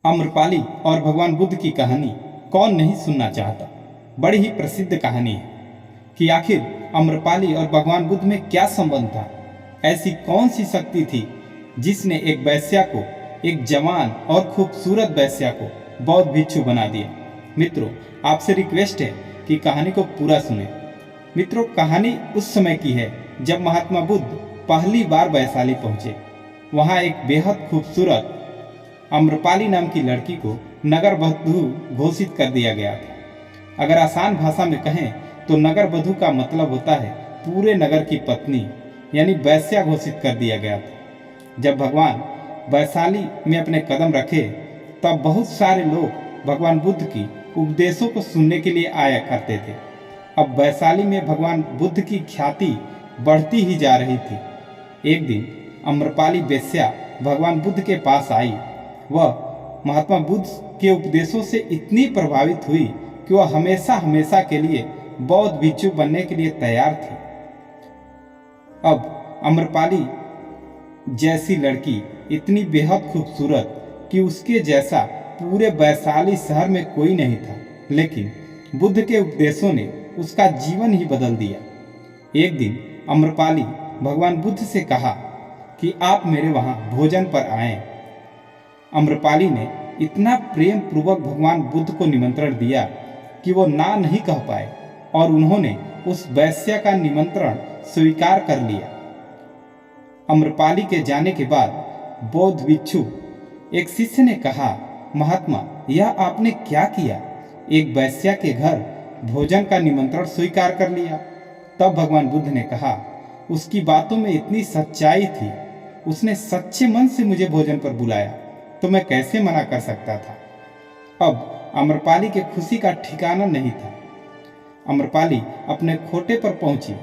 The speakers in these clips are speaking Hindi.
आम्रपाली और भगवान बुद्ध की कहानी कौन नहीं सुनना चाहता। बड़ी ही प्रसिद्ध कहानी है कि आखिर आम्रपाली और भगवान बुद्ध में क्या संबंध था। ऐसी कौन सी शक्ति थी जिसने एक वैश्या को, एक जवान और खूबसूरत वैश्या को बौद्ध भिक्षु बना दिया। मित्रों, आपसे रिक्वेस्ट है कि कहानी को पूरा सुने। मित्रों, कहानी उस समय की है जब महात्मा बुद्ध पहली बार वैशाली पहुंचे। वहां एक बेहद खूबसूरत आम्रपाली नाम की लड़की को नगर वधू घोषित कर दिया गया था। अगर आसान भाषा में कहें तो नगर वधू का मतलब होता है पूरे नगर की पत्नी, यानी वैश्या घोषित कर दिया गया था। जब भगवान वैशाली में अपने कदम रखे तब बहुत सारे लोग भगवान बुद्ध की उपदेशों को सुनने के लिए आया करते थे। अब वैशाली में भगवान बुद्ध की ख्याति बढ़ती ही जा रही थी। एक दिन आम्रपाली वेश्या भगवान बुद्ध के पास आई। वह महात्मा बुद्ध के उपदेशों से इतनी प्रभावित हुई कि वह हमेशा हमेशा के लिए बौद्ध भिक्षु बनने के लिए तैयार थी। अब आम्रपाली जैसी लड़की इतनी बेहद खूबसूरत कि उसके जैसा पूरे वैशाली शहर में कोई नहीं था, लेकिन बुद्ध के उपदेशों ने उसका जीवन ही बदल दिया। एक दिन आम्रपाली भगवान बुद्ध से कहा कि आप मेरे वहां भोजन पर आएं। आम्रपाली ने इतना प्रेम पूर्वक भगवान बुद्ध को निमंत्रण दिया कि वो ना नहीं कह पाए और उन्होंने उस वैश्या का निमंत्रण स्वीकार कर लिया। आम्रपाली के जाने के बाद बौद्ध भिक्षु एक शिष्य ने कहा, महात्मा, यह आपने क्या किया? एक वैश्या के घर भोजन का निमंत्रण स्वीकार कर लिया। तब भगवान बुद्ध ने कहा, उसकी बातों में इतनी सच्चाई थी, उसने सच्चे मन से मुझे भोजन पर बुलाया, तो मैं कैसे मना कर सकता था। अब आम्रपाली के खुशी का ठिकाना नहीं था। आम्रपाली अपने खोटे पर पहुंची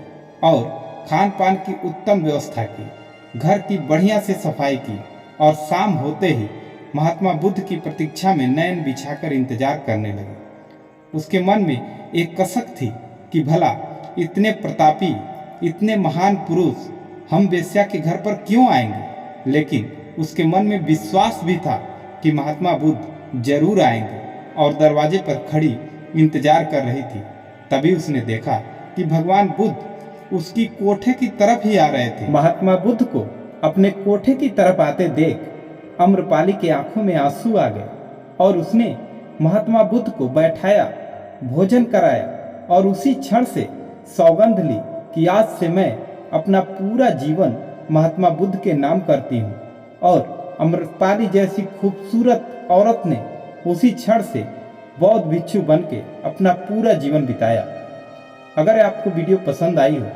और खान पान की उत्तम व्यवस्था की, घर की बढ़िया से सफाई की और शाम होते ही महात्मा बुद्ध की प्रतीक्षा में नैन बिछाकर इंतजार करने लगी। उसके मन में एक कसक थी कि भला इतने प्रतापी, इतने महान पुरुष हम वेश्या के घर पर क्यों आएंगे। लेकिन उसके मन में विश्वास भी था कि महात्मा बुद्ध जरूर आएंगे और दरवाजे पर खड़ी इंतजार कर रही थी। तभी उसने देखा कि भगवान बुद्ध उसकी कोठे की तरफ ही आ रहे थे। महात्मा बुद्ध को अपने कोठे की तरफ आते देख आम्रपाली के आंखों में आंसू आ गए और उसने महात्मा बुद्ध को बैठाया, भोजन कराया और उसी क्षण से सौगंध ली कि आज से मैं अपना पूरा जीवन महात्मा बुद्ध के नाम करती हूँ। और आम्रपाली जैसी खूबसूरत औरत ने उसी क्षण से बौद्ध भिक्षु बन के अपना पूरा जीवन बिताया। अगर आपको वीडियो पसंद आई हो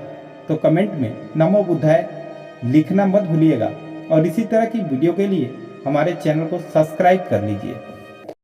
तो कमेंट में नमो बुद्धाय लिखना मत भूलिएगा और इसी तरह की वीडियो के लिए हमारे चैनल को सब्सक्राइब कर लीजिए।